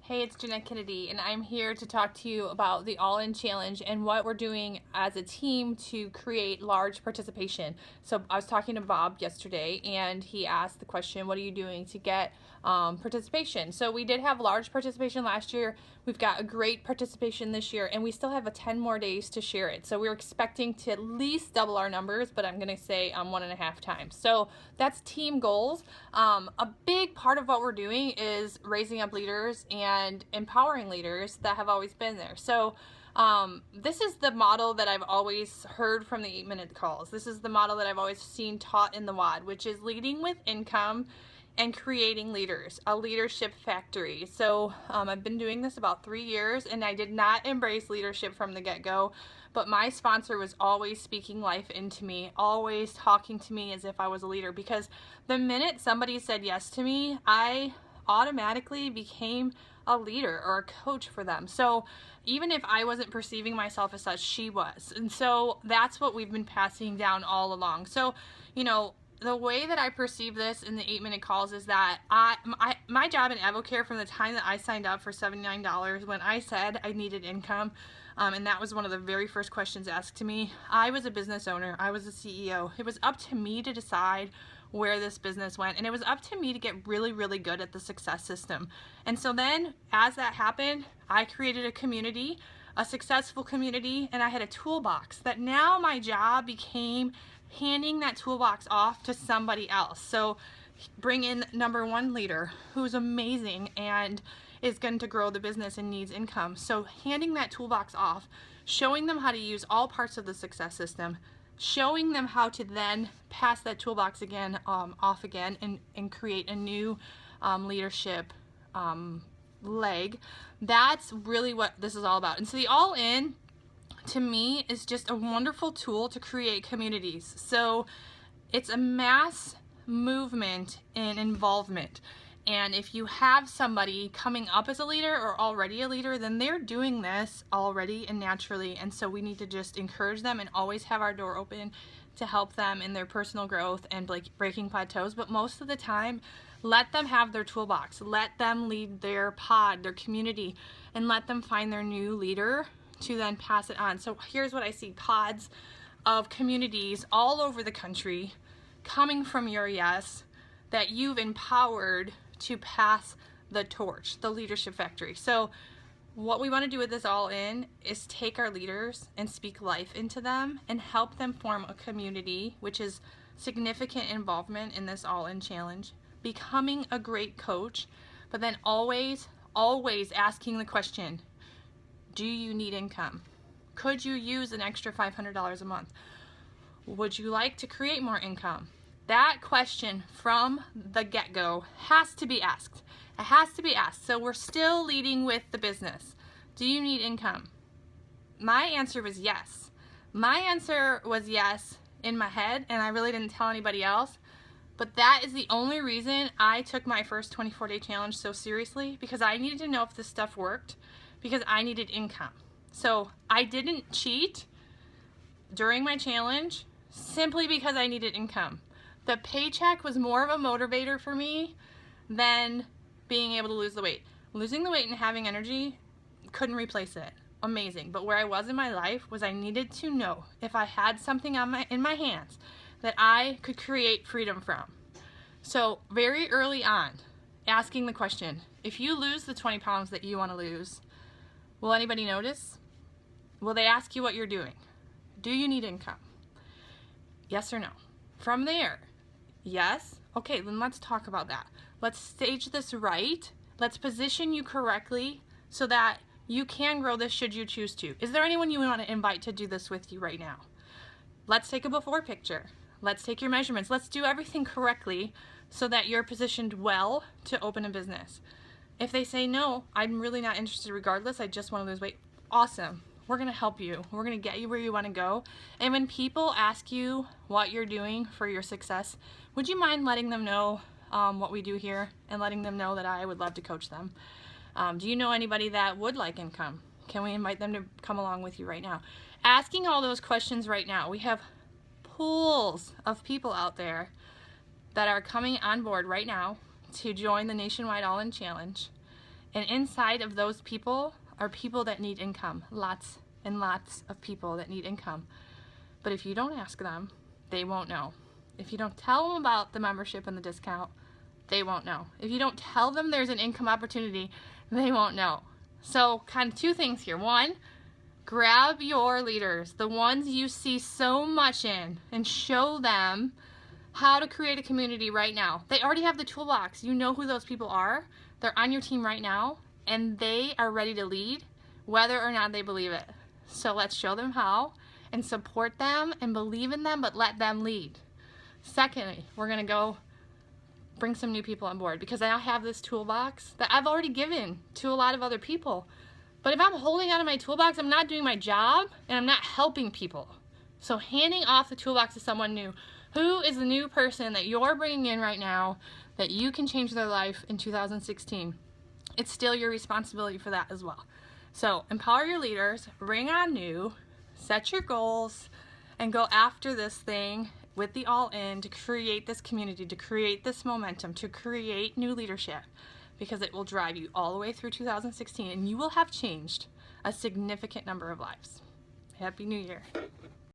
Hey, it's Jeanette Kennedy, and I'm here to talk to you about the All In Challenge and what we're doing as a team to create large participation. So I was talking to Bob yesterday, and he asked the question, what are you doing to get participation? So we did have large participation last year. We've got a great participation this year, and we still have 10 more days to share it. So we're expecting to at least double our numbers, but I'm going to say 1.5 times. So that's team goals. A big part of what we're doing is raising up leaders and empowering leaders that have always been there. So this is the model that I've always heard from the 8-minute calls. This is the model that I've always seen taught in the WOD, which is leading with income and creating leaders, a leadership factory. So I've been doing this about 3 years, and I did not embrace leadership from the get-go, but my sponsor was always speaking life into me, always talking to me as if I was a leader, because the minute somebody said yes to me, I automatically became a leader or a coach for them. So even if I wasn't perceiving myself as such, she was. And so that's what we've been passing down all along. So, the way that I perceive this in the 8-minute calls is that my job in Evocare, from the time that I signed up for $79, when I said I needed income, and that was one of the very first questions asked to me, I was a business owner, I was a CEO. It was up to me to decide where this business went, and it was up to me to get really, really good at the success system. And so then as that happened, I created a community, a successful community, and I had a toolbox that now my job became handing that toolbox off to somebody else. So bring in number one leader who's amazing and is going to grow the business and needs income. So handing that toolbox off, showing them how to use all parts of the success system, showing them how to then pass that toolbox again off again and create a new leadership leg. That's really what this is all about. And so the All In, to me, is just a wonderful tool to create communities. So it's a mass movement and involvement. And if you have somebody coming up as a leader or already a leader, then they're doing this already and naturally. And so we need to just encourage them and always have our door open to help them in their personal growth and breaking plateaus. But most of the time, let them have their toolbox. Let them lead their pod, their community, and let them find their new leader to then pass it on. So here's what I see: pods of communities all over the country coming from your yes that you've empowered to pass the torch, the leadership factory. So what we want to do with this All In is take our leaders and speak life into them and help them form a community, which is significant involvement in this All In challenge, becoming a great coach, but then always asking the question, do you need income? Could you use an extra $500 a month? Would you like to create more income? That question from the get-go has to be asked. It has to be asked. So we're still leading with the business. Do you need income? My answer was yes. My answer was yes in my head, and I really didn't tell anybody else. But that is the only reason I took my first 24-day challenge so seriously, because I needed to know if this stuff worked, because I needed income. So I didn't cheat during my challenge simply because I needed income. The paycheck was more of a motivator for me than being able to lose the weight. Losing the weight and having energy couldn't replace it. Amazing. But where I was in my life was I needed to know if I had something in my hands that I could create freedom from. So very early on, asking the question, if you lose the 20 pounds that you want to lose, will anybody notice? Will they ask you what you're doing? Do you need income? Yes or no? From there, yes. Okay, then let's talk about that. Let's stage this right. Let's position you correctly so that you can grow this should you choose to. Is there anyone you want to invite to do this with you right now? Let's take a before picture. Let's take your measurements. Let's do everything correctly so that you're positioned well to open a business. If they say, no, I'm really not interested regardless, I just want to lose weight, awesome. We're going to help you. We're going to get you where you want to go. And when people ask you what you're doing for your success, would you mind letting them know what we do here and letting them know that I would love to coach them? Do you know anybody that would like income? Can we invite them to come along with you right now? Asking all those questions right now. We have pools of people out there that are coming on board right now to join the Nationwide All In Challenge. And inside of those people are people that need income, lots and lots of people that need income. But if you don't ask them, they won't know. If you don't tell them about the membership and the discount, they won't know. If you don't tell them there's an income opportunity, they won't know. So kind of two things here. One, grab your leaders, the ones you see so much in, and show them how to create a community right now. They already have the toolbox. You know who those people are. They're on your team right now, and they are ready to lead, whether or not they believe it. So let's show them how and support them and believe in them, but let them lead. Secondly, we're going to go bring some new people on board, because I have this toolbox that I've already given to a lot of other people. But if I'm holding out of my toolbox, I'm not doing my job and I'm not helping people. So handing off the toolbox to someone new. Who is the new person that you're bringing in right now that you can change their life in 2016? It's still your responsibility for that as well. So empower your leaders, bring on new, set your goals, and go after this thing with the All In to create this community, to create this momentum, to create new leadership, because it will drive you all the way through 2016, and you will have changed a significant number of lives. Happy New Year.